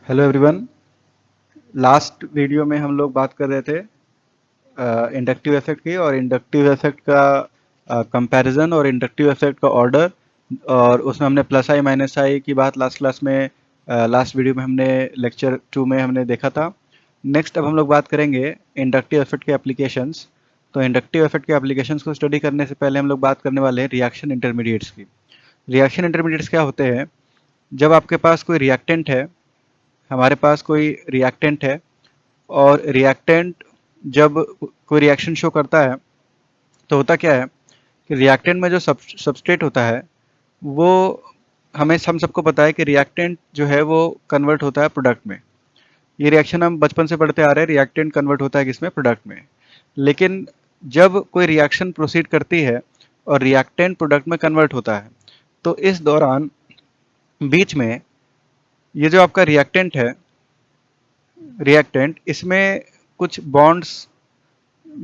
Hello everyone. Last video में हम लोग बात कर रहे थे इंडक्टिव इफेक्ट की और इंडक्टिव इफेक्ट का कंपैरिजन और इंडक्टिव इफेक्ट का ऑर्डर, और उसमें हमने प्लस आई माइनस आई की बात लास्ट क्लास में लास्ट वीडियो में हमने लेक्चर 2 में हमने देखा था। नेक्स्ट अब हम लोग बात करेंगे इंडक्टिव इफेक्ट के एप्लीकेशंस। तो इंडक्टिव इफेक्ट के एप्लीकेशंस को स्टडी करने से पहले हम लोग बात करने वाले हैं रिएक्शन इंटरमीडिएट्स की। रिएक्शन इंटरमीडिएट्स क्या होते हैं? जब आपके पास कोई रिएक्टेंट है, हमारे पास कोई रिएक्टेंट है, और रिएक्टेंट जब कोई रिएक्शन शो करता है तो होता क्या है कि रिएक्टेंट में जो सबस्ट्रेट होता है वो, हम सबको पता है कि रिएक्टेंट जो है वो कन्वर्ट होता है प्रोडक्ट में। ये रिएक्शन हम बचपन से पढ़ते आ रहे हैं, रिएक्टेंट कन्वर्ट होता है किसमें? प्रोडक्ट में। लेकिन जब कोई रिएक्शन प्रोसीड करती है और रिएक्टेंट प्रोडक्ट में कन्वर्ट होता है, तो इस दौरान बीच में ये जो आपका रिएक्टेंट इसमें कुछ बॉन्ड्स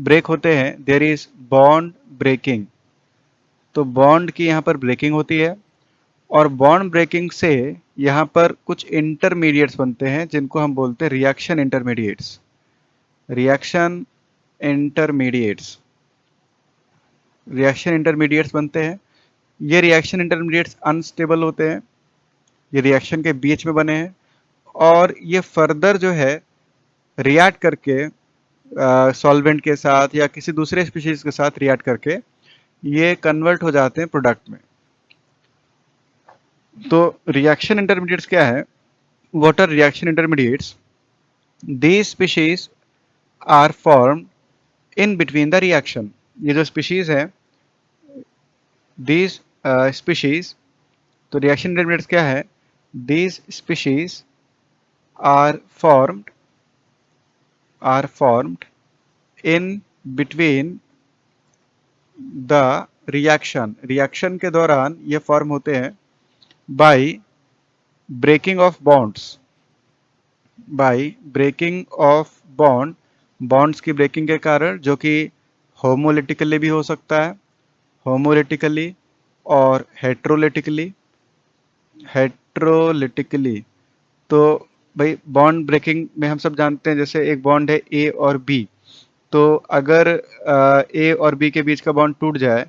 ब्रेक होते हैं। There is bond breaking. तो बॉन्ड की यहाँ पर ब्रेकिंग होती है, और बॉन्ड ब्रेकिंग से यहाँ पर कुछ इंटरमीडिएट्स बनते हैं जिनको हम बोलते हैं reaction intermediates. Reaction intermediates reaction intermediates बनते हैं। ये रिएक्शन इंटरमीडिएट्स अनस्टेबल होते हैं, ये रिएक्शन के बीच में बने हैं, और ये फर्दर जो है रिएक्ट करके सॉल्वेंट के साथ या किसी दूसरे स्पीशीज के साथ रिएक्ट करके ये कन्वर्ट हो जाते हैं प्रोडक्ट में। तो रिएक्शन इंटरमीडिएट्स क्या है? What are reaction intermediates? These species are formed in between the reaction. ये जो स्पीशीज है, दीज स्पीशीज, तो रिएक्शन इंटरमीडिएट्स क्या है? These species are formed in between the reaction के दौरान ये फॉर्म होते हैं बाय ब्रेकिंग ऑफ बॉन्ड्स की ब्रेकिंग के कारण, जो कि होमोलिटिकली भी हो सकता है, होमोलिटिकली और हेट्रोलिटिकली। तो भाई बॉन्ड ब्रेकिंग में हम सब जानते हैं, जैसे एक बॉन्ड है ए और बी, तो अगर ए और बी के बीच का बॉन्ड टूट जाए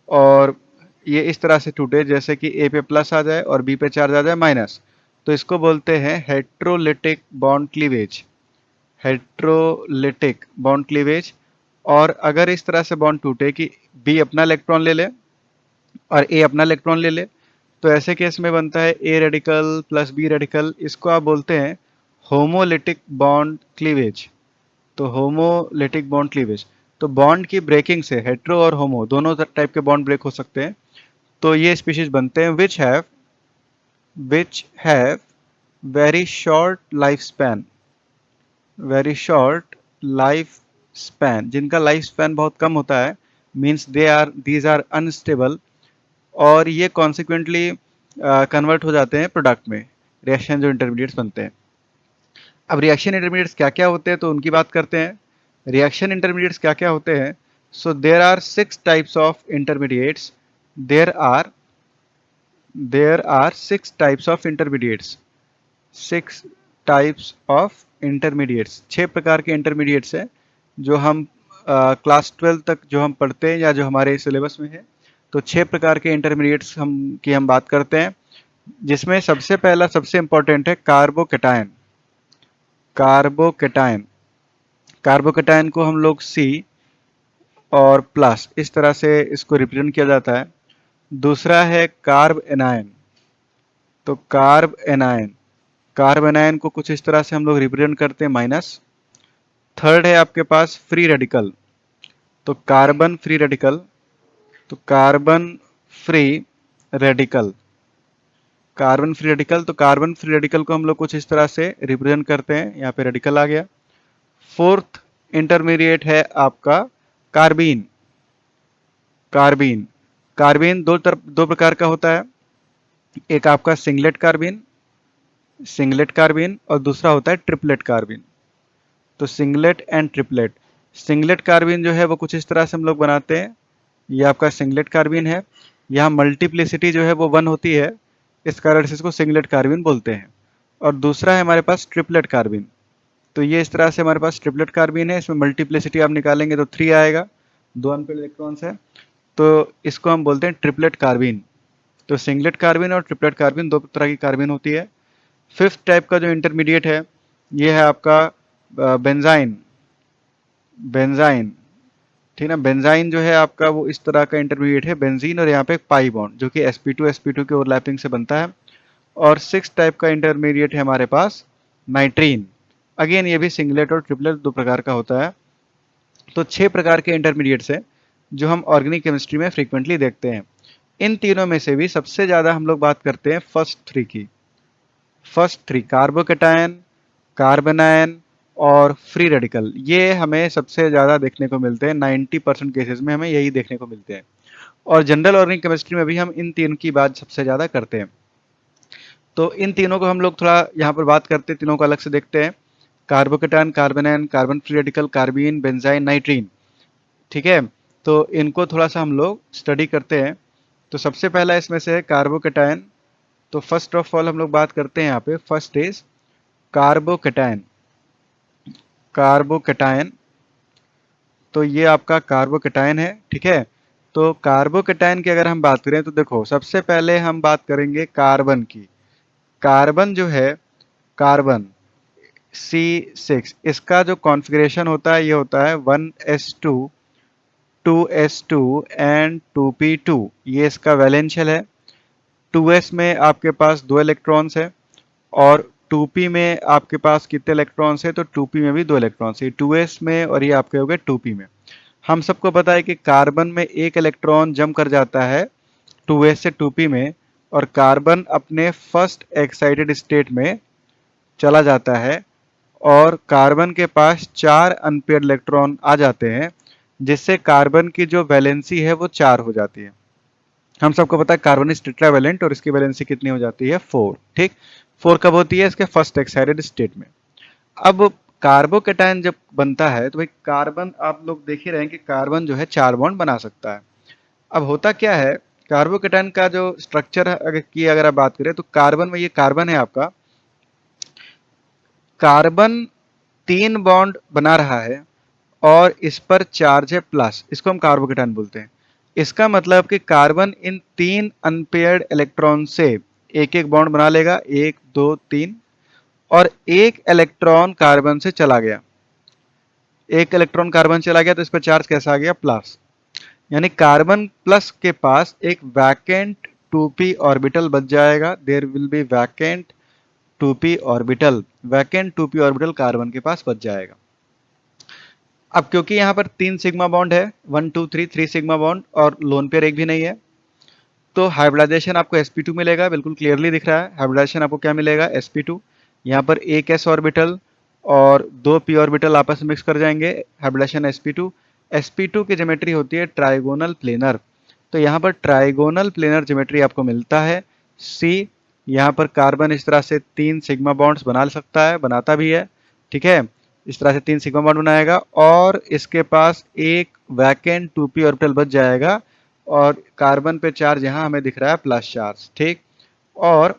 और ये इस तरह से टूटे जैसे कि ए पे प्लस आ जाए और बी पे चार्ज आ जाए माइनस, तो इसको बोलते हैं heterolytic bond cleavage. Heterolytic bond cleavage. और अगर इस तरह से बॉन्ड टूटे कि बी अपना इलेक्ट्रॉन ले ले और ए अपना इलेक्ट्रॉन ले ले, तो ऐसे केस में बनता है A radical plus B radical. इसको आप बोलते हैं होमोलिटिक बॉन्ड क्लीवेज। तो होमोलिटिक बॉन्ड क्लीवेज, तो बॉन्ड की ब्रेकिंग से हेट्रो और होमो दोनों टाइप के बॉन्ड ब्रेक हो सकते हैं। तो ये स्पीशीज बनते हैं which have very short life span. जिनका लाइफ स्पैन बहुत कम होता है, मीन्स दीज आर अनस्टेबल, और ये कॉन्सिक्वेंटली कन्वर्ट हो जाते हैं प्रोडक्ट में, रिएक्शन जो इंटरमीडिएट्स बनते हैं। अब रिएक्शन इंटरमीडिएट्स क्या क्या होते हैं तो उनकी बात करते हैं। रिएक्शन इंटरमीडिएट्स क्या क्या होते हैं? So there are 6 types of intermediates. There are there are 6 types of intermediates. 6 types of intermediates, 6 प्रकार के इंटरमीडिएट्स हैं जो हम क्लास 12 तक जो हम पढ़ते हैं या जो हमारे सिलेबस में है। तो 6 प्रकार के इंटरमीडिएट्स हम बात करते हैं, जिसमें सबसे पहला सबसे इंपॉर्टेंट है कार्बोकेटायन। कार्बोकेटायन कार्बोकेटायन को हम लोग सी और प्लस इस तरह से इसको रिप्रेजेंट किया जाता है। दूसरा है कार्ब एनायन। तो कार्ब एनायन को कुछ इस तरह से हम लोग रिप्रेजेंट करते हैं माइनस। थर्ड है आपके पास फ्री रेडिकल। तो कार्बन फ्री रेडिकल तो कार्बन फ्री रेडिकल को हम लोग कुछ इस तरह से रिप्रेजेंट करते हैं, यहाँ पे रेडिकल आ गया। फोर्थ इंटरमीडिएट है आपका कार्बीन। कार्बीन दो प्रकार का होता है। एक आपका सिंगलेट कार्बीन और दूसरा होता है ट्रिपलेट कार्बीन। तो सिंगलेट कार्बीन जो है वो कुछ इस तरह से हम लोग बनाते हैं। ये आपका सिंगलेट कार्बीन है, यहाँ मल्टीप्लिसिटी जो है वो 1 होती है, इस कारण से इसको सिंगलेट कार्बीन बोलते हैं। और दूसरा है हमारे पास ट्रिपलेट कार्बिन। तो ये इस तरह से हमारे पास ट्रिपलेट कार्बिन है, इसमें मल्टीप्लिसिटी आप निकालेंगे तो 3 आएगा, 2 अनपेयर्ड इलेक्ट्रॉन्स है, तो इसको हम बोलते हैं ट्रिपलेट कार्बिन। तो सिंगलेट कार्बिन और ट्रिपलेट कार्बिन दो तरह की कार्बिन होती है। फिफ्थ टाइप का जो इंटरमीडिएट है ये है आपका बेंजाइन। बेंजाइन, ठीक है ना। बेंजाइन जो है आपका वो इस तरह का इंटरमीडिएट है, बेंजीन और यहाँ पे एक पाई बॉन्ड जो कि sp2 के ओवरलैपिंग से बनता है। और सिक्स टाइप का इंटरमीडिएट है हमारे पास नाइट्रीन। अगेन ये भी सिंगलेट और ट्रिपलेट दो प्रकार का होता है। तो 6 प्रकार के इंटरमीडिएट्स हैं जो हम ऑर्गेनिक केमिस्ट्री में फ्रीक्वेंटली देखते हैं। इन तीनों में से भी सबसे ज़्यादा हम लोग बात करते हैं फर्स्ट थ्री की। फर्स्ट थ्री कार्बोकेटायन, कार्बेनायन और फ्री रेडिकल, ये हमें सबसे ज़्यादा देखने को मिलते हैं। 90% केसेस में हमें यही देखने को मिलते हैं। और जनरल ऑर्गेनिक केमिस्ट्री में भी हम इन तीन की बात सबसे ज़्यादा करते हैं। तो इन तीनों को हम लोग थोड़ा यहाँ पर बात करते हैं, तीनों को अलग से देखते हैं। Carbocation, carbanion, carbon free radical, carbene, benzyne, nitrene, ठीक है। तो इनको थोड़ा सा हम लोग स्टडी करते हैं। तो सबसे पहला इसमें से है कार्बोकेटायन। तो फर्स्ट ऑफ ऑल हम लोग बात करते हैं यहाँ पे, फर्स्ट इज कार्बोकेटायन। कार्बोकेटायन, तो ये आपका कार्बोकेटायन है, ठीक है। तो कार्बोकेटायन की अगर हम बात करें तो देखो सबसे पहले हम बात करेंगे कार्बन की। कार्बन जो है, कार्बन C6, इसका जो कॉन्फ़िगरेशन होता है ये होता है 1s2, 2s2 एंड 2p2। ये इसका वैलेंशियल है। 2s में आपके पास 2 इलेक्ट्रॉन्स है और 2p में आपके पास कितने इलेक्ट्रॉन्स है, तो 2p में भी 2 इलेक्ट्रॉन्स है। 2s में और ये आपके हो गए 2p में। हम सबको पता है कि कार्बन में एक इलेक्ट्रॉन जम कर जाता है 2s से 2p में, और कार्बन अपने फर्स्ट एक्साइटेड स्टेट में चला जाता है और कार्बन के पास 4 अनपेयर्ड इलेक्ट्रॉन आ जाते हैं, जिससे कार्बन की जो वैलेंसी है वो 4 हो जाती है। हम सबको पता है कार्बन इज टेट्रावैलेंट और इसकी वैलेंसी कितनी हो जाती है, 4, ठीक। 4 कब होती है, इसके फर्स्ट एक्साइटेड स्टेट में। अब कार्बोकेटायन जब बनता है तो भाई कार्बन, आप लोग देख ही रहे हैं कि कार्बन जो है 4 बॉन्ड बना सकता है। अब होता क्या है, कार्बोकेटायन का जो स्ट्रक्चर अगर आप बात करें तो कार्बन में, ये कार्बन है आपका, कार्बन 3 बॉन्ड बना रहा है और इस पर चार्ज है प्लस, इसको हम कार्बोकेटायन बोलते हैं। इसका मतलब कि कार्बन इन 3 अनपेयर्ड इलेक्ट्रॉन से एक एक बॉन्ड बना लेगा, 1 2 3, और एक इलेक्ट्रॉन कार्बन से चला गया, एक इलेक्ट्रॉन कार्बन चला गया तो इस पर चार्ज कैसा आ गया, प्लस। यानी कार्बन प्लस के पास एक वैकेंट 2p ऑर्बिटल बच जाएगा। There will be vacant 2p orbital, vacant 2p orbital carbon के पास बच जाएगा। अब क्योंकि यहाँ पर 3 सिग्मा बॉन्ड है, 1 2 3, 3 सिग्मा बॉन्ड और लोन पेयर एक भी नहीं है, तो हाइब्रिडाइजेशन आपको sp2 मिलेगा। बिल्कुल क्लियरली दिख रहा है हाइब्रिडाइजेशन आपको क्या मिलेगा, sp2। यहाँ पर एक s ऑर्बिटल और 2 p ऑर्बिटल आपस में मिक्स कर जाएंगे, हाइब्रिडाइजेशन sp2। sp2 की ज्योमेट्री होती है ट्राइगोनल प्लेनर। तो यहाँ पर ट्राइगोनल प्लेनर ज्योमेट्री आपको मिलता है C। यहाँ पर कार्बन इस तरह से 3 सिग्मा बॉन्ड्स बना सकता है, बनाता भी है, ठीक है। इस तरह से 3 सिग्मा बॉन्ड बनाएगा और इसके पास एक वैकेंट 2p ऑर्बिटल बच जाएगा और कार्बन पे चार्ज यहाँ हमें दिख रहा है प्लस चार्ज, ठीक। और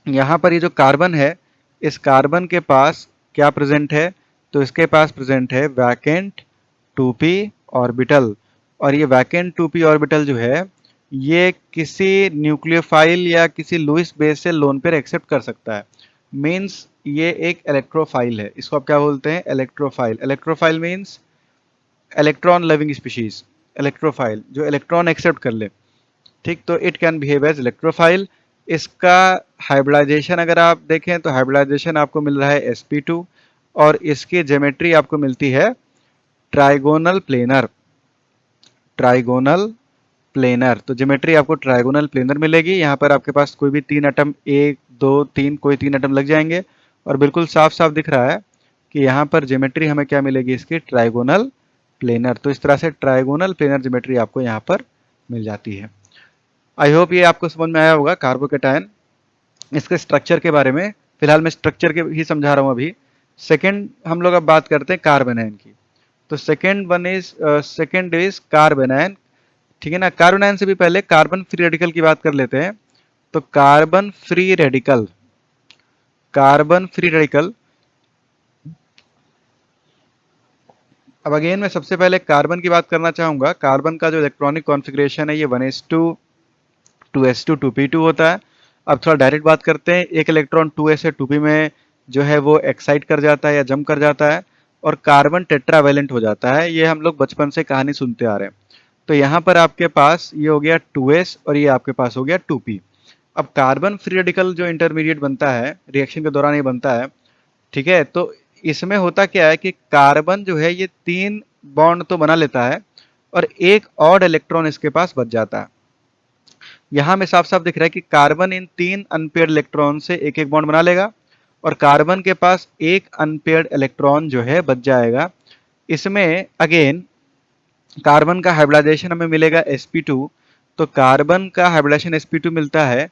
यहाँ पर ये जो कार्बन है, इस कार्बन के पास क्या प्रेजेंट है, तो इसके पास प्रेजेंट है वैकेंट 2p ऑर्बिटल। और ये वैकेंट 2p ऑर्बिटल जो है ये किसी न्यूक्लियोफाइल या किसी लुईस बेस से लोन पेयर एक्सेप्ट कर सकता है। मीन्स ये एक इलेक्ट्रोफाइल है, इसको आप क्या बोलते हैं, electrophile. Electrophile means electron loving species, electrophile जो इलेक्ट्रॉन एक्सेप्ट कर ले, ठीक। तो it can behave as electrophile. इसका हाइब्रिडाइजेशन अगर आप देखें तो हाइब्रिडाइजेशन आपको मिल रहा है sp2 और इसकी ज्योमेट्री आपको मिलती है ट्राइगोनल प्लेनर। ट्राइगोनल प्लेनर, तो ज्योमेट्री आपको ट्राइगोनल प्लेनर मिलेगी। यहाँ पर आपके पास कोई भी 3 एटम, 1 2 3, कोई 3 एटम लग जाएंगे और बिल्कुल साफ साफ दिख रहा है कि यहाँ पर ज्योमेट्री हमें क्या मिलेगी, इसकी ट्राइगोनल प्लेनर। तो इस तरह से ट्राइगोनल प्लेनर ज्योमेट्री आपको यहाँ पर मिल जाती है। आई होप ये आपको समझ में आया होगा कार्बोकेटायन, इसके स्ट्रक्चर के बारे में। फिलहाल मैं स्ट्रक्चर के ही समझा रहा हूँ अभी। सेकेंड हम लोग अब बात करते हैं कार्बेनायन की। तो सेकेंड इज कार्बेनायन, ठीक है ना। कार्बोनायन से भी पहले कार्बन फ्री रेडिकल की बात कर लेते हैं। तो carbon free radical, carbon free radical. अब अगेन मैं सबसे पहले कार्बन की बात करना चाहूंगा। कार्बन का जो इलेक्ट्रॉनिक कॉन्फ़िगरेशन है ये 1s2 2s2 2p2 होता है। अब थोड़ा डायरेक्ट बात करते हैं। एक इलेक्ट्रॉन 2s से 2p में जो है वो एक्साइट कर जाता है या जंप कर जाता है और कार्बन टेट्रावैलेंट हो जाता है। ये हम लोग बचपन से कहानी सुनते आ रहे हैं। तो यहाँ पर आपके पास ये हो गया 2s और ये आपके पास हो गया 2p। अब कार्बन फ्री रेडिकल जो इंटरमीडिएट बनता है रिएक्शन के दौरान ये बनता है, ठीक है। तो इसमें होता क्या है कि कार्बन जो है ये 3 बॉन्ड तो बना लेता है और एक ऑड इलेक्ट्रॉन इसके पास बच जाता है। यहाँ में साफ साफ दिख रहा है कि कार्बन इन 3 अनपेयर्ड इलेक्ट्रॉन से एक एक बॉन्ड बना लेगा और कार्बन के पास एक अनपेयर्ड इलेक्ट्रॉन जो है बच जाएगा। इसमें अगेन कार्बन का हाइब्रिडाइजेशन हमें मिलेगा sp2। तो कार्बन का हाइब्रिडाइजेशन sp2 मिलता है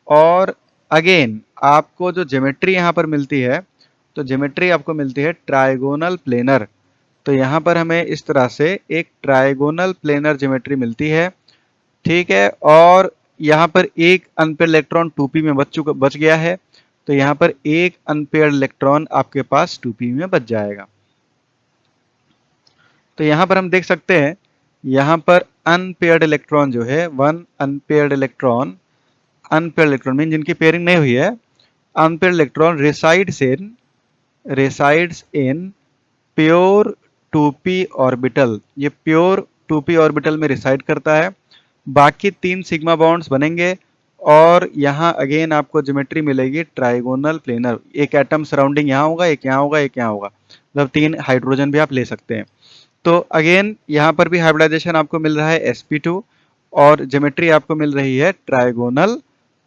और अगेन आपको जो ज्योमेट्री यहाँ पर मिलती है, तो ज्योमेट्री आपको मिलती है ट्राइगोनल प्लेनर। तो यहाँ पर हमें इस तरह से एक ट्राइगोनल प्लेनर ज्योमेट्री मिलती है, ठीक है। और यहाँ पर एक अनपेयर्ड इलेक्ट्रॉन 2p में बच गया है। तो यहाँ पर एक अनपेयर्ड इलेक्ट्रॉन आपके पास 2p में बच जाएगा। तो यहाँ पर हम देख सकते हैं, यहाँ पर अनपेयर्ड इलेक्ट्रॉन जो है वन अनपेयर्ड इलेक्ट्रॉन मीन जिनकी पेयरिंग नहीं हुई है, unpaired electron resides in pure 2p orbital. ये प्योर 2p ऑर्बिटल में रिसाइड करता है। बाकी 3 सिग्मा बॉन्ड्स बनेंगे और यहाँ अगेन आपको ज्योमेट्री मिलेगी ट्राइगोनल प्लेनर। एक एटम सराउंडिंग यहाँ होगा, एक यहाँ होगा, एक यहाँ होगा, मतलब 3 हाइड्रोजन भी आप ले सकते हैं। तो अगेन यहाँ पर भी हाइब्रिडाइजेशन आपको मिल रहा है sp2 और ज्योमेट्री आपको मिल रही है ट्राइगोनल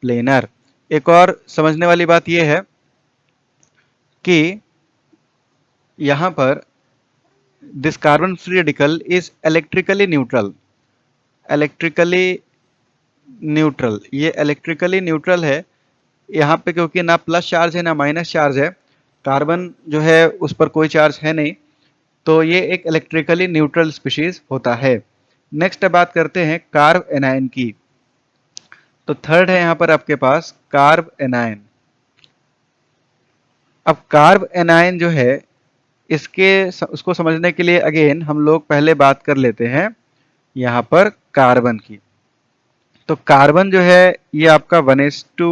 प्लेनर। एक और समझने वाली बात यह है कि यहाँ पर this carbon free radical is electrically neutral. ये इलेक्ट्रिकली न्यूट्रल है यहाँ पे, क्योंकि ना प्लस चार्ज है ना माइनस चार्ज है। कार्बन जो है उस पर कोई चार्ज है नहीं, तो ये एक इलेक्ट्रिकली न्यूट्रल स्पीशीज होता है। नेक्स्ट बात करते हैं कार्ब एनायन की। तो थर्ड है यहाँ पर आपके पास कार्ब एनायन। अब कार्ब एनायन जो है उसको समझने के लिए अगेन हम लोग पहले बात कर लेते हैं यहाँ पर कार्बन की। तो कार्बन जो है ये आपका 1s2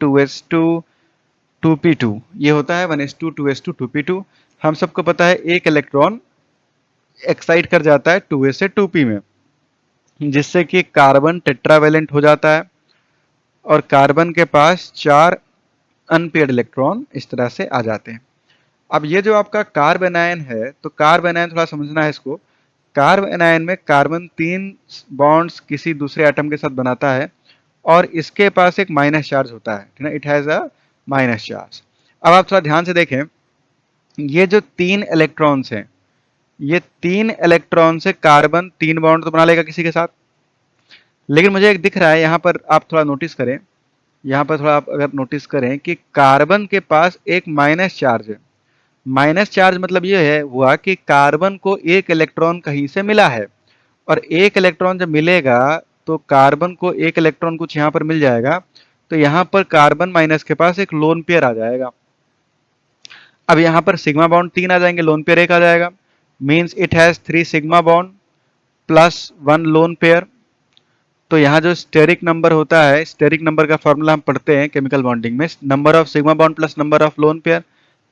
2s2 2p2 ये होता है 1s2 2s2 2p2। हम सबको पता है एक इलेक्ट्रॉन एक्साइट कर जाता है 2s से 2p में, जिससे कि कार्बन टेट्रावेलेंट हो जाता है और कार्बन के पास 4 अनपेयर्ड इलेक्ट्रॉन इस तरह से आ जाते हैं। अब ये जो आपका कार्ब एनायन है, तो कार्ब एनायन थोड़ा समझना है इसको। कार्ब एनायन में कार्बन 3 बॉन्ड्स किसी दूसरे एटम के साथ बनाता है और इसके पास एक माइनस चार्ज होता है, ठीक है, it has a minus charge. अब आप थोड़ा ध्यान से देखें, ये जो 3 इलेक्ट्रॉन्स हैं, ये 3 इलेक्ट्रॉन से कार्बन 3 बॉन्ड तो बना लेगा किसी के साथ, लेकिन मुझे एक दिख रहा है यहाँ पर, आप थोड़ा नोटिस करें, यहाँ पर थोड़ा आप अगर नोटिस करें कि कार्बन के पास एक माइनस चार्ज है। माइनस चार्ज मतलब ये है हुआ कि कार्बन को एक इलेक्ट्रॉन कहीं से मिला है और एक इलेक्ट्रॉन जब मिलेगा तो कार्बन को एक इलेक्ट्रॉन कुछ यहाँ पर मिल जाएगा, तो यहाँ पर कार्बन माइनस के पास एक लोन पेयर आ जाएगा। अब यहाँ पर सिग्मा बॉन्ड 3 आ जाएंगे, लोन पेयर 1 आ जाएगा, means it has 3 sigma bond plus 1 lone pair. तो यहाँ जो स्टेरिक नंबर होता है, स्टेरिक नंबर का फॉर्मूला हम पढ़ते हैं केमिकल बॉन्डिंग में, number of sigma bond plus number of lone pair,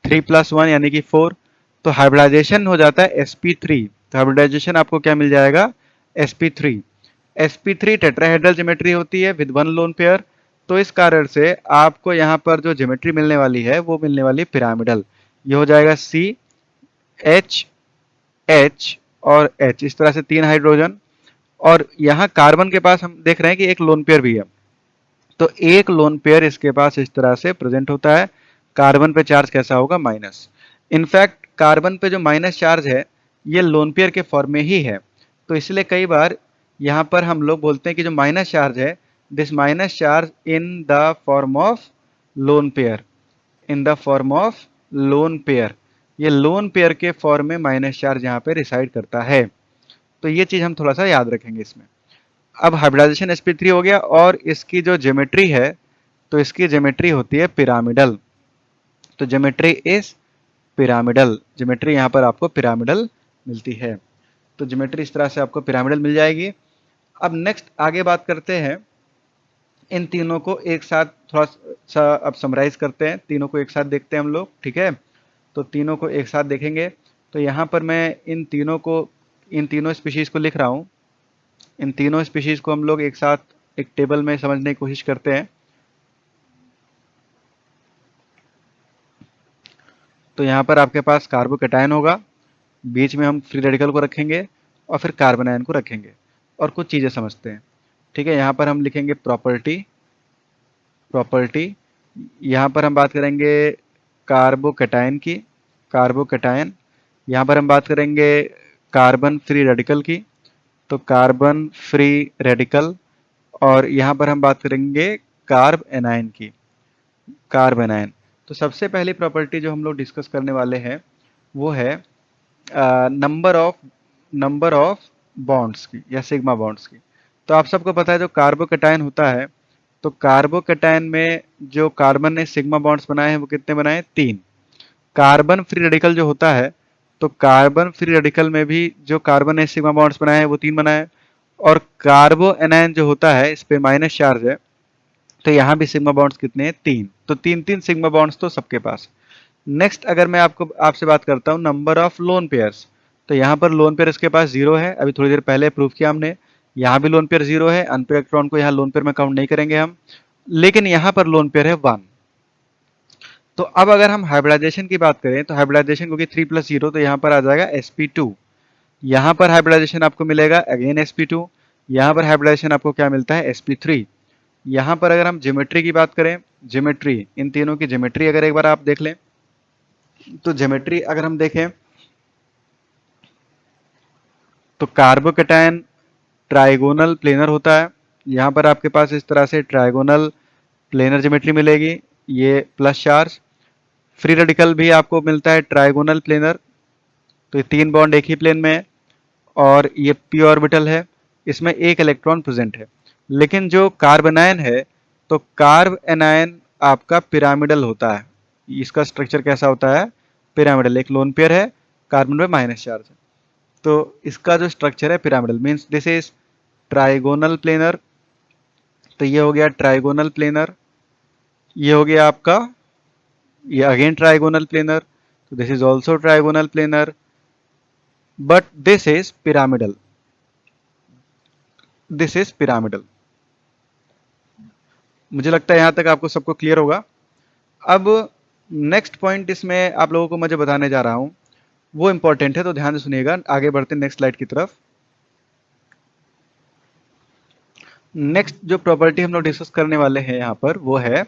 3 + 1 यानी कि 4। तो हाइब्रिडाइजेशन हो जाता है sp3। तो हाइब्रिडाइजेशन आपको क्या मिल जाएगा, sp3। sp3 टेट्राहेड्रल ज्योमेट्री होती है विद 1 लोन पेयर। तो इस कारण से आपको यहाँ पर जो ज्योमेट्री मिलने वाली है वो मिलने वाली पिरामिडल। ये हो जाएगा C H H और H, इस तरह से 3 हाइड्रोजन। और यहाँ कार्बन के पास हम देख रहे हैं कि एक लोन पेयर भी है, तो एक लोन पेयर इसके पास इस तरह से प्रेजेंट होता है। कार्बन पे चार्ज कैसा होगा, माइनस। इनफैक्ट कार्बन पे जो माइनस चार्ज है ये लोन पेयर के फॉर्म में ही है। तो इसलिए कई बार यहाँ पर हम लोग बोलते हैं कि जो माइनस चार्ज है, this minus charge in the form of lone pair, in the form of lone pair. ये लोन पेयर के फॉर्म में माइनस चार्ज यहाँ पे रिसाइड करता है। तो ये चीज हम थोड़ा सा याद रखेंगे इसमें। अब हाइब्रिडाइजेशन sp3 हो गया और इसकी जो ज्योमेट्री है, तो इसकी ज्योमेट्री होती है पिरामिडल। तो ज्योमेट्री इज पिरामिडल, ज्योमेट्री यहाँ पर आपको पिरामिडल मिलती है। तो ज्योमेट्री इस तरह से आपको पिरामिडल मिल जाएगी। अब नेक्स्ट आगे बात करते हैं, इन तीनों को एक साथ थोड़ा सा अब समराइज करते हैं, तीनों को एक साथ देखते हैं हम लोग, ठीक है। तो तीनों को एक साथ देखेंगे। तो यहाँ पर मैं इन तीनों स्पीशीज को लिख रहा हूँ। इन तीनों स्पीशीज को हम लोग एक साथ एक टेबल में समझने की कोशिश करते हैं। तो यहाँ पर आपके पास कार्बोकैटायन होगा, बीच में हम फ्री रेडिकल को रखेंगे और फिर कार्बन आयन को रखेंगे और कुछ चीज़ें समझते हैं, ठीक है। यहाँ पर हम लिखेंगे प्रॉपर्टी, यहाँ पर हम बात करेंगे कार्बोकैटायन की, कार्बोकैटायन। यहाँ पर हम बात करेंगे कार्बन फ्री रेडिकल की, तो कार्बन फ्री रेडिकल। और यहाँ पर हम बात करेंगे कार्ब एनायन की, कार्ब एनायन। तो सबसे पहली प्रॉपर्टी जो हम लोग डिस्कस करने वाले हैं वो है नंबर ऑफ बॉन्ड्स की या सिग्मा बॉन्ड्स की। तो आप सबको पता है जो कार्बोकैटायन होता है, तो कार्बोकैटायन में जो कार्बन ने सिग्मा बॉन्ड्स बनाए हैं वो कितने बनाए? 3। कार्बन फ्री रेडिकल जो होता है, तो कार्बन फ्री रेडिकल में भी जो कार्बन ने सिग्मा बॉन्ड्स बनाए हैं वो 3 बनाए। और कार्बो एनायन जो होता है इस पे माइनस चार्ज है, तो यहाँ भी सिग्मा बॉन्ड्स कितने हैं? 3। तो 3 सिग्मा बॉन्ड्स तो सबके पास। नेक्स्ट अगर मैं आपसे बात करता हूँ नंबर ऑफ लोन पेयर्स, तो यहाँ पर लोन पेयर इसके पास 0 है, अभी थोड़ी देर पहले प्रूफ किया हमने। यहाँ भी लोन पेयर 0 है, अनपेयर इलेक्ट्रॉन को यहाँ लोन पेयर में काउंट नहीं करेंगे हम, लेकिन यहाँ पर लोन पेयर है 1। तो अब अगर हम हाइब्रिडाइजेशन की बात करें, तो हाइब्रिडाइजेशन क्योंकि 3+0, तो यहाँ पर आ जाएगा sp2। यहाँ पर हाइब्रिडाइजेशन आपको मिलेगा अगेन sp2। यहाँ पर हाइब्रिडाइजेशन आपको क्या मिलता है? sp3। यहाँ पर अगर हम ज्योमेट्री की बात करें, ज्योमेट्री, इन तीनों की ज्योमेट्री अगर एक बार आप देख लें, तो ज्योमेट्री अगर हम देखें तो कार्बोकैटायन ट्राइगोनल प्लेनर होता है। यहाँ पर आपके पास इस तरह से ट्राइगोनल प्लेनर ज्योमेट्री मिलेगी, ये प्लस चार्ज। फ्री रेडिकल भी आपको मिलता है ट्राइगोनल प्लेनर, तो ये 3 बॉन्ड एक ही प्लेन में है। और ये पी ऑर्बिटल है, इसमें एक इलेक्ट्रॉन प्रेजेंट है। लेकिन जो कार्बन आयन है, तो कार्ब एनायन आपका पिरामिडल होता है। इसका स्ट्रक्चर कैसा होता है? पिरामिडल। एक लोन पेयर है, कार्बन में माइनस चार्ज है, तो इसका जो स्ट्रक्चर है pyramidal, means this is trigonal planar. तो ये हो गया ट्राइगोनल प्लेनर, ये हो गया आपका ये अगेन ट्राइगोनल प्लेनर, तो this is also trigonal planar, but this is pyramidal, this is pyramidal. मुझे लगता है यहां तक आपको सबको क्लियर होगा। अब नेक्स्ट पॉइंट इसमें आप लोगों को मैं बताने जा रहा हूं वो इंपॉर्टेंट है, तो ध्यान से सुनिएगा। आगे बढ़ते हैं नेक्स्ट स्लाइड की तरफ। नेक्स्ट जो प्रॉपर्टी हम लोग डिस्कस करने वाले हैं यहाँ पर वो है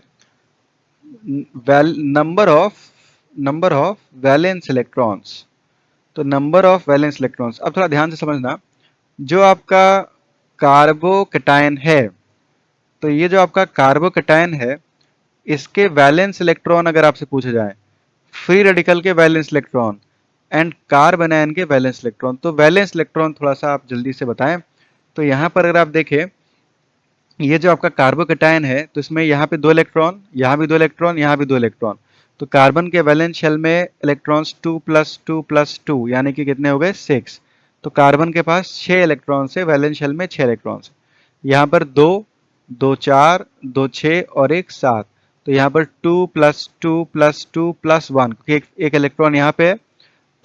नंबर ऑफ वैलेंस इलेक्ट्रॉन्स। तो नंबर ऑफ वैलेंस इलेक्ट्रॉन्स, अब थोड़ा ध्यान से समझना। जो आपका कार्बोकैटायन है, तो ये जो आपका कार्बोकैटायन है, इसके वैलेंस इलेक्ट्रॉन अगर आपसे पूछे जाए, फ्री रेडिकल के valence electron and carbon ion के वैलेंस इलेक्ट्रॉन, तो वैलेंस इलेक्ट्रॉन थोड़ा सा आप जल्दी से बताएं। तो यहाँ पर अगर आप देखें, ये जो आपका कार्बोकैटायन है, तो इसमें यहाँ पे 2 इलेक्ट्रॉन, यहाँ भी 2 इलेक्ट्रॉन, यहाँ भी 2 इलेक्ट्रॉन। तो कार्बन के वैलेंस शेल में इलेक्ट्रॉन्स 2+2+2 यानी कि कितने हो गए? 6। तो कार्बन के पास 6 इलेक्ट्रॉन्स है, वैलेंस शेल में 6 इलेक्ट्रॉन्स। यहाँ पर 2, 2 4, 2 6 और 1 7। तो यहाँ पर 2+2+2+1, क्योंकि एक इलेक्ट्रॉन यहाँ पे है,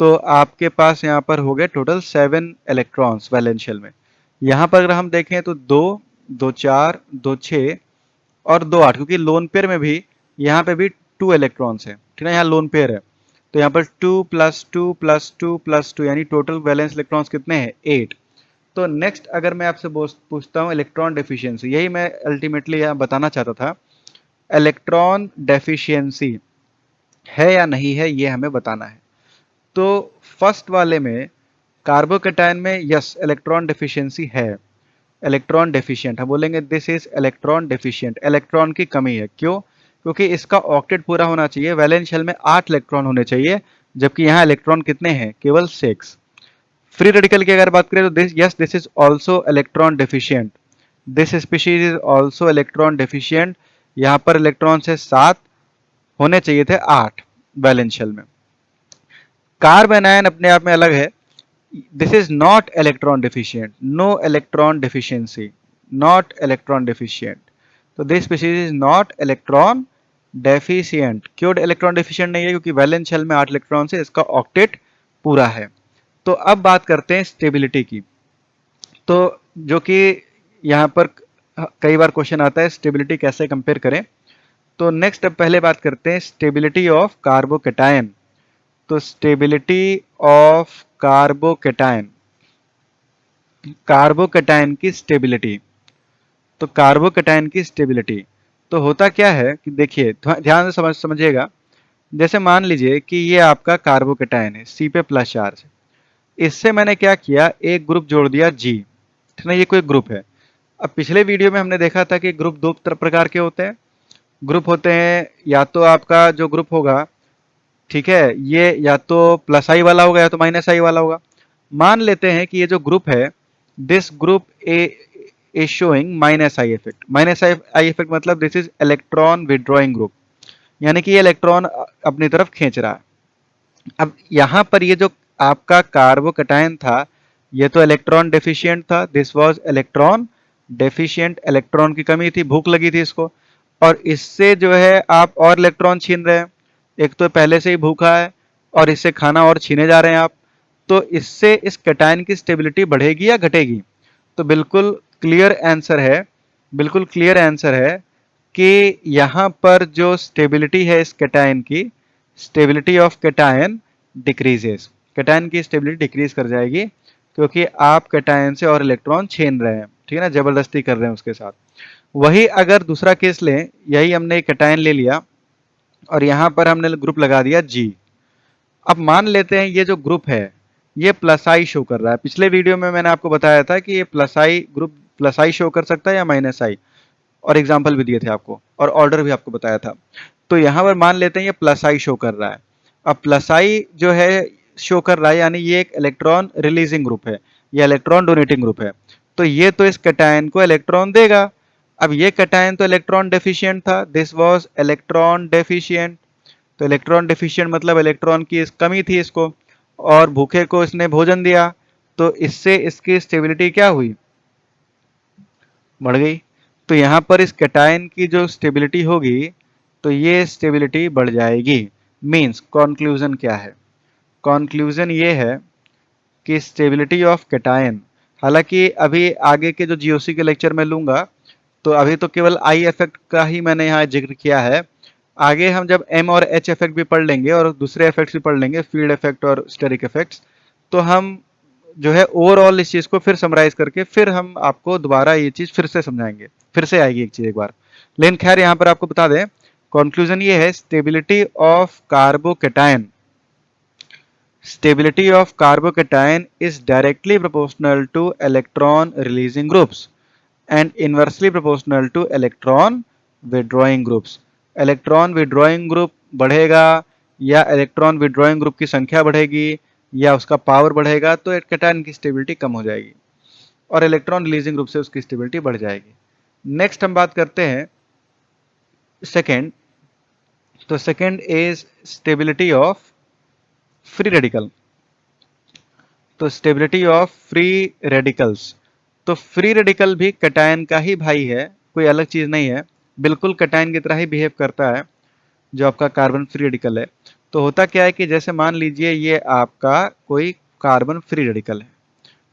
तो आपके पास यहाँ पर हो गए टोटल 7 इलेक्ट्रॉन्स वैलेंस शेल में। यहाँ पर अगर हम देखें तो 2, 2 4, 2 6 और 2 8, क्योंकि लोन पेयर में भी यहाँ पे भी 2 इलेक्ट्रॉन्स है, ठीक है, यहाँ लोन पेयर है। तो यहाँ पर 2+2+2+2 यानी टोटल वैलेंस इलेक्ट्रॉन्स कितने हैं? 8। तो नेक्स्ट अगर मैं आपसे पूछता हूँ इलेक्ट्रॉन डेफिशिएंसी, यही मैं अल्टीमेटली यहाँ बताना चाहता था। इलेक्ट्रॉन डेफिशिएंसी है या नहीं है, ये हमें बताना है। तो फर्स्ट वाले में कार्बोकैटायन में यस इलेक्ट्रॉन डेफिशिएंसी है, इलेक्ट्रॉन डेफिशिएंट, हम बोलेंगे this is electron deficient, electron की कमी है। क्यों? क्योंकि इसका ऑक्टेट पूरा होना चाहिए, वैलेंस शेल में 8 इलेक्ट्रॉन होने चाहिए, जबकि यहाँ इलेक्ट्रॉन कितने हैं? केवल 6। फ्री रेडिकल की अगर बात करें तो this is also electron deficient, this species is also electron deficient. यहाँ पर इलेक्ट्रॉन से 7 होने चाहिए थे 8, वैलेंस शेल में। कार्बन आयन अपने आप में अलग है। This is not electron deficient, no electron deficiency, not electron deficient. तो this species is not electron deficient. क्यों इलेक्ट्रॉन डेफिशिएंट नहीं है? क्योंकि वैलेंस शेल में 8 इलेक्ट्रॉन से इसका ऑक्टेट पूरा है। तो अब बात करते हैं स्टेबिलिटी की। तो जो कि यहाँ पर कई बार क्वेश्चन आता है स्टेबिलिटी कैसे कंपेयर करें। तो नेक्स्ट अब पहले बात करते हैं स्टेबिलिटी ऑफ कार्बोकेटायन। तो स्टेबिलिटी ऑफ कार्बोकेटायन, कार्बोकेटायन की स्टेबिलिटी। तो कार्बोकेटायन की स्टेबिलिटी तो होता क्या है कि देखिए ध्यान से समझिएगा। जैसे मान लीजिए कि ये आपका कार्बोकेटायन है सी पे प्लस चार्ज, इससे मैंने क्या किया, एक ग्रुप जोड़ दिया जी, ठीक ना, ये कोई ग्रुप है। अब पिछले वीडियो में हमने देखा था कि ग्रुप दो प्रकार के होते हैं। ग्रुप होते हैं या तो आपका जो ग्रुप होगा, ठीक है, ये या तो प्लस आई वाला होगा या तो माइनस आई वाला होगा। मान लेते हैं कि ये जो ग्रुप है, this group A is showing minus I effect. Minus I effect मतलब this is electron withdrawing group, यानी कि ये इलेक्ट्रॉन अपनी तरफ खींच रहा है। अब यहाँ पर ये जो आपका कार्बोकेटायन था, ये तो इलेक्ट्रॉन डेफिशिएंट था, this was electron deficient, electron की कमी थी, भूख लगी थी इसको, और इससे जो है आप और इलेक्ट्रॉन छीन रहे हैं। एक तो पहले से ही भूखा है और इससे खाना और छीने जा रहे हैं आप। तो इससे इस कैटायन की स्टेबिलिटी बढ़ेगी या घटेगी? तो बिल्कुल क्लियर आंसर है, बिल्कुल क्लियर आंसर है कि यहाँ पर जो स्टेबिलिटी है इस कैटायन की, stability of cation decreases. Cation की स्टेबिलिटी डिक्रीज कर जाएगी क्योंकि आप कैटायन से और इलेक्ट्रॉन छीन रहे हैं, ठीक है ना, जबरदस्ती कर रहे हैं उसके साथ। वही अगर दूसरा केस लें, यही हमने कैटायन ले लिया और यहाँ पर हमने ग्रुप लगा दिया जी। अब मान लेते हैं ये जो ग्रुप है ये प्लस आई शो कर रहा है। पिछले वीडियो में मैंने आपको बताया था कि ये plus I group plus I show कर सकता है या माइनस आई, और एग्जाम्पल भी दिए थे आपको और ऑर्डर भी आपको बताया था। तो यहाँ पर मान लेते हैं ये प्लस आई शो कर रहा है। अब प्लस आई जो है शो कर रहा है, यानी ये एक इलेक्ट्रॉन रिलीजिंग ग्रुप है या इलेक्ट्रॉन डोनेटिंग ग्रुप है। तो ये तो इस कैटायन को इलेक्ट्रॉन देगा। अब ये कैटायन तो इलेक्ट्रॉन डेफिशिएंट था, दिस वाज इलेक्ट्रॉन डेफिशिएंट। तो इलेक्ट्रॉन डेफिशिएंट मतलब इलेक्ट्रॉन की कमी थी इसको, और भूखे को इसने भोजन दिया, तो इससे इसकी स्टेबिलिटी क्या हुई? बढ़ गई। तो यहाँ पर इस कैटायन की जो स्टेबिलिटी होगी तो ये स्टेबिलिटी बढ़ जाएगी। मीन्स कॉन्क्लूजन क्या है? कॉन्क्लूजन ये है कि स्टेबिलिटी ऑफ कैटायन, हालांकि अभी आगे के जो जीओसी के लेक्चर में लूंगा, तो अभी तो केवल आई इफेक्ट का ही मैंने यहाँ जिक्र किया है। आगे हम जब एम और एच इफेक्ट भी पढ़ लेंगे और दूसरे इफेक्ट्स भी पढ़ लेंगे, फील्ड इफेक्ट और स्टेरिक इफेक्ट्स, तो हम जो है ओवरऑल इस चीज को फिर समराइज करके फिर हम आपको दोबारा ये चीज फिर से समझाएंगे, फिर से आएगी एक चीज एक बार। लेकिन खैर यहाँ पर आपको बता दें, कंक्लूजन ये है, stability of carbocation, stability of carbocation is directly proportional to electron releasing groups and inversely proportional to electron withdrawing groups. Electron withdrawing group बढ़ेगा या इलेक्ट्रॉन विड्रॉइंग ग्रुप की संख्या बढ़ेगी या उसका पावर बढ़ेगा तो कैटायन की स्टेबिलिटी कम हो जाएगी और इलेक्ट्रॉन रिलीजिंग ग्रुप से उसकी स्टेबिलिटी बढ़ जाएगी। नेक्स्ट हम बात करते हैं सेकेंड। तो second is stability of free radical. तो स्टेबिलिटी ऑफ फ्री रेडिकल्स, तो फ्री रेडिकल भी कैटायन का ही भाई है, कोई अलग चीज नहीं है, बिल्कुल कैटायन की तरह ही बिहेव करता है जो आपका कार्बन फ्री रेडिकल है। तो होता क्या है कि जैसे मान लीजिए ये आपका कोई कार्बन फ्री रेडिकल है,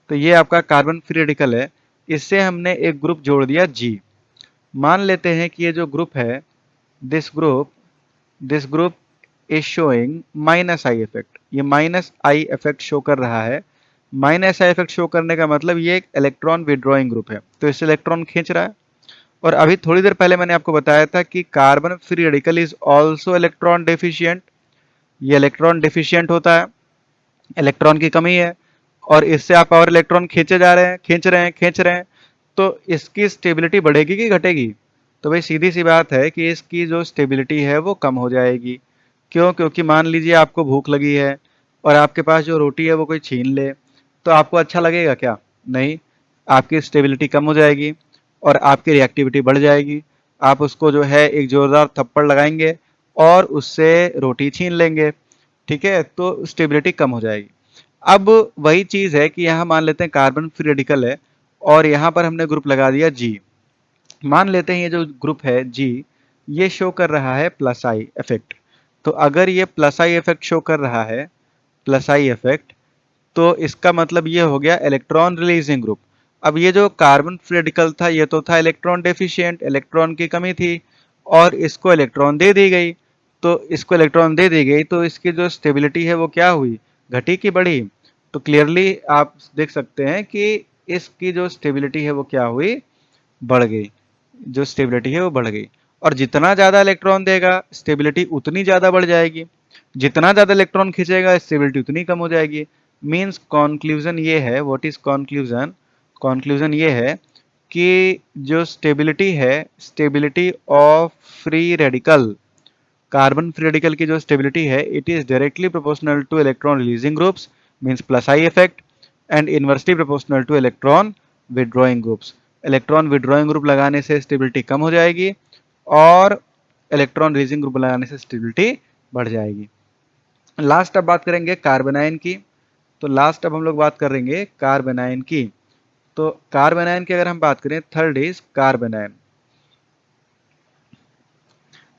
तो ये आपका कार्बन फ्री रेडिकल है, इससे हमने एक ग्रुप जोड़ दिया जी। मान लेते हैं कि ये जो ग्रुप है, this group is showing minus I effect, ये माइनस आई इफेक्ट शो कर रहा है। माइनस आई इफेक्ट शो करने का मतलब ये एक इलेक्ट्रॉन विड्रॉइंग ग्रुप है, तो इससे इलेक्ट्रॉन खींच रहा है। और अभी थोड़ी देर पहले मैंने आपको बताया था कि carbon free radical is also electron deficient, ये इलेक्ट्रॉन डेफिशिएंट होता है, इलेक्ट्रॉन की कमी है, और इससे आप और इलेक्ट्रॉन खींचे जा रहे हैं, खींच रहे हैं, तो इसकी स्टेबिलिटी बढ़ेगी कि घटेगी? तो भाई सीधी सी बात है कि इसकी जो स्टेबिलिटी है वो कम हो जाएगी। क्यों? क्योंकि मान लीजिए आपको भूख लगी है और आपके पास जो रोटी है वो कोई छीन ले, तो आपको अच्छा लगेगा क्या? नहीं, आपकी स्टेबिलिटी कम हो जाएगी और आपकी रिएक्टिविटी बढ़ जाएगी। आप उसको जो है एक जोरदार थप्पड़ लगाएंगे और उससे रोटी छीन लेंगे, ठीक है, तो स्टेबिलिटी कम हो जाएगी। अब वही चीज है कि यहाँ मान लेते हैं कार्बन फ्री रेडिकल है और यहाँ पर हमने ग्रुप लगा दिया जी। मान लेते हैं ये जो ग्रुप है जी, ये शो कर रहा है प्लस आई इफेक्ट। तो अगर ये प्लस आई इफेक्ट शो कर रहा है, प्लस आई इफेक्ट, तो इसका मतलब ये हो गया इलेक्ट्रॉन रिलीजिंग ग्रुप। अब ये जो कार्बन फ्री रेडिकल था ये तो था इलेक्ट्रॉन डेफिशिएंट, इलेक्ट्रॉन की कमी थी और इसको इलेक्ट्रॉन दे दी गई। तो इसको इलेक्ट्रॉन दे दी गई तो इसकी जो स्टेबिलिटी है वो क्या हुई, घटी की बढ़ी। तो क्लियरली आप देख सकते हैं कि इसकी जो स्टेबिलिटी है वो क्या हुई, बढ़ गई। जो स्टेबिलिटी है वो बढ़ गई और जितना ज्यादा इलेक्ट्रॉन देगा स्टेबिलिटी उतनी ज्यादा बढ़ जाएगी, जितना ज्यादा इलेक्ट्रॉन खींचेगा स्टेबिलिटी उतनी कम हो जाएगी। मींस कंक्लूजन ये है, व्हाट इज कंक्लूजन, कंक्लूजन ये है कि जो स्टेबिलिटी है, stability of free radical, carbon free radical की जो स्टेबिलिटी है, it is directly proportional two electron releasing groups means plus I effect and inversely proportional two electron withdrawing groups. Electron withdrawing group लगाने से stability कम हो जाएगी और electron releasing group लगाने से स्टेबिलिटी बढ़ जाएगी। लास्ट अब बात करेंगे कार्बनाइन की। तो लास्ट अब हम लोग बात करेंगे कार्बनाइन की। तो कार्बनाइन की अगर हम बात करें, थर्ड इज कार्बनाइन।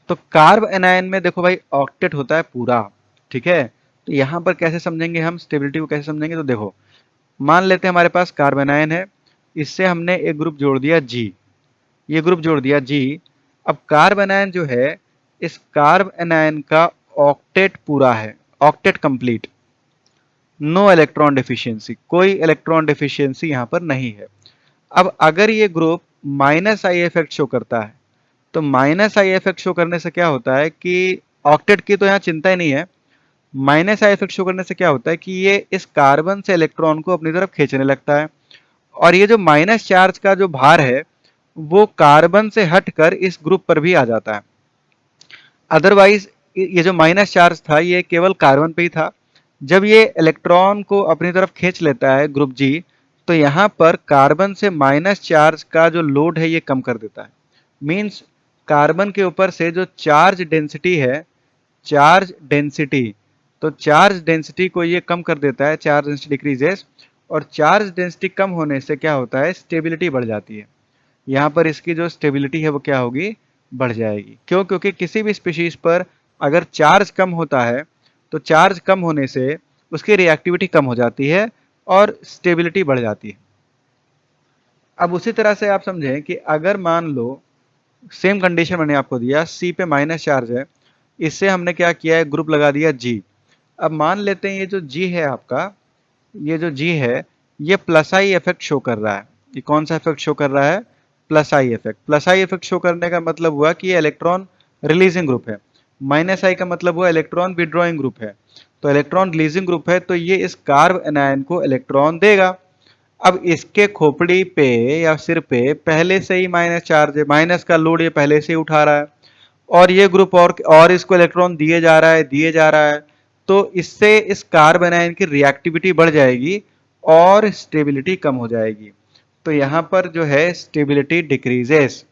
तो कार्ब एनायन में देखो भाई ऑक्टेट होता है पूरा, ठीक है। तो यहां पर कैसे समझेंगे हम स्टेबिलिटी को, कैसे समझेंगे, तो देखो मान लेते हैं हमारे पास कार्ब एनायन है, इससे हमने एक ग्रुप जोड़ दिया जी, ये ग्रुप जोड़ दिया जी। अब कार्ब एनायन जो है, इस कार्ब एनायन का ऑक्टेट पूरा है, octet complete, no electron deficiency, कोई इलेक्ट्रॉन डिफिशियंसी यहां पर नहीं है। अब अगर ये group minus I effect show करता है, तो माइनस आई इफेक्ट शो करने से क्या होता है कि ऑक्टेट की तो यहाँ चिंता ही नहीं है, माइनस आई इफेक्ट शो करने से क्या होता है कि ये इस कार्बन से इलेक्ट्रॉन को अपनी तरफ खींचने लगता है और ये जो माइनस चार्ज का जो भार है वो कार्बन से हटकर इस ग्रुप पर भी आ जाता है। अदरवाइज ये जो माइनस चार्ज था ये केवल कार्बन पे ही था। जब ये इलेक्ट्रॉन को अपनी तरफ खींच लेता है ग्रुप जी, तो यहाँ पर कार्बन से माइनस चार्ज का जो लोड है ये कम कर देता है। मींस कार्बन के ऊपर से जो चार्ज डेंसिटी है, चार्ज डेंसिटी, तो चार्ज डेंसिटी को ये कम कर देता है, चार्ज डेंसिटी डिक्रीजेस। और चार्ज डेंसिटी कम होने से क्या होता है, स्टेबिलिटी बढ़ जाती है। यहाँ पर इसकी जो स्टेबिलिटी है वो क्या होगी, बढ़ जाएगी। क्यों, क्योंकि किसी भी स्पीशीज पर अगर चार्ज कम होता है तो चार्ज कम होने से उसकी रिएक्टिविटी कम हो जाती है और स्टेबिलिटी बढ़ जाती है। अब उसी तरह से आप समझें कि अगर मान लो सेम कंडीशन मैंने आपको दिया, सी पे माइनस चार्ज है, इससे हमने क्या किया है, ग्रुप लगा दिया जी। अब मान लेते हैं ये जो जी है आपका, ये जो जी है ये प्लस आई इफेक्ट शो कर रहा है। ये कौन सा इफेक्ट शो कर रहा है, plus I effect. Plus I effect show करने का मतलब हुआ कि ये इलेक्ट्रॉन रिलीजिंग ग्रुप है, माइनस आई का मतलब हुआ इलेक्ट्रॉन विड्रॉइंग ग्रुप है। तो इलेक्ट्रॉन रिलीजिंग ग्रुप है तो ये इस कार्ब एनायन को इलेक्ट्रॉन देगा। अब इसके खोपड़ी पे या सिर पे पहले से ही माइनस चार्ज है, माइनस का लोड ये पहले से ही उठा रहा है और ये ग्रुप और इसको इलेक्ट्रॉन दिए जा रहा है, दिए जा रहा है। तो इससे इस कार्ब एनायन की रिएक्टिविटी बढ़ जाएगी और स्टेबिलिटी कम हो जाएगी। तो यहां पर जो है स्टेबिलिटी डिक्रीजेस,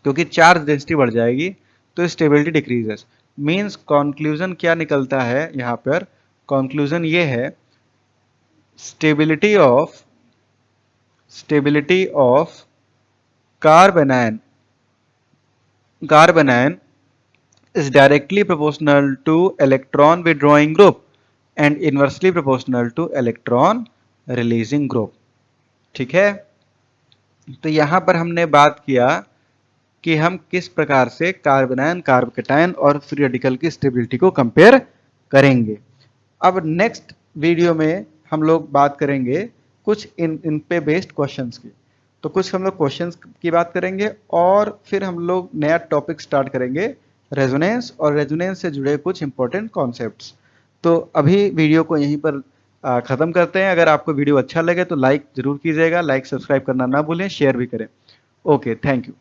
क्योंकि चार्ज डेंसिटी बढ़ जाएगी तो स्टेबिलिटी डिक्रीजेस। मींस कंक्लूजन क्या निकलता है यहां पर, कंक्लूजन ये है stability of carb anion is directly proportional to electron withdrawing group and inversely proportional to electron releasing group। ठीक है, तो यहां पर हमने बात किया कि हम किस प्रकार से कार्बनायन, कार्ब कैटायन और फ्री रेडिकल की स्टेबिलिटी को कंपेयर करेंगे। अब नेक्स्ट वीडियो में हम लोग बात करेंगे कुछ इन पे बेस्ड क्वेश्चंस की। तो कुछ हम लोग क्वेश्चंस की बात करेंगे और फिर हम लोग नया टॉपिक स्टार्ट करेंगे, रेजोनेंस, और रेजोनेंस से जुड़े कुछ इंपॉर्टेंट कॉन्सेप्ट्स। तो अभी वीडियो को यहीं पर ख़त्म करते हैं। अगर आपको वीडियो अच्छा लगे तो लाइक ज़रूर कीजिएगा, लाइक सब्सक्राइब करना ना भूलें, शेयर भी करें। Okay, thank you.